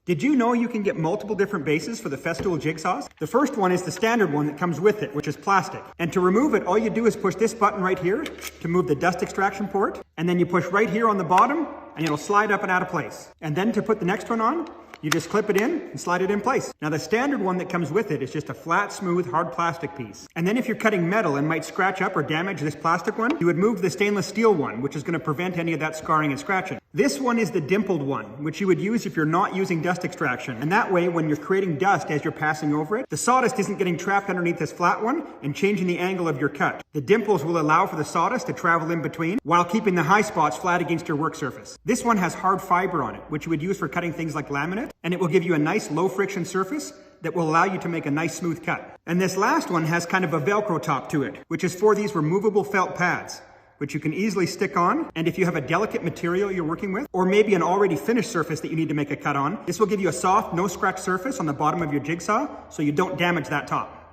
Did you know you can get multiple different bases for the Festool jigsaws? The first one is the standard one that comes with it, which is plastic. And to remove it, all you do is push this button right here to move the dust extraction port. And then you push right here on the bottom and it'll slide up and out of place. And then to put the next one on, you just clip it in and slide it in place. Now the standard one that comes with it is just a flat, smooth, hard plastic piece. And then if you're cutting metal and might scratch up or damage this plastic one, you would move to the stainless steel one, which is going to prevent any of that scarring and scratching. This one is the dimpled one, which you would use if you're not using dust extraction. And that way, when you're creating dust as you're passing over it, the sawdust isn't getting trapped underneath this flat one and changing the angle of your cut. The dimples will allow for the sawdust to travel in between while keeping the high spots flat against your work surface. This one has hard fiber on it, which you would use for cutting things like laminate, and it will give you a nice low friction surface that will allow you to make a nice smooth cut. And this last one has kind of a Velcro top to it, which is for these removable felt pads, which you can easily stick on. And if you have a delicate material you're working with, or maybe an already finished surface that you need to make a cut on, this will give you a soft, no scratch surface on the bottom of your jigsaw so you don't damage that top.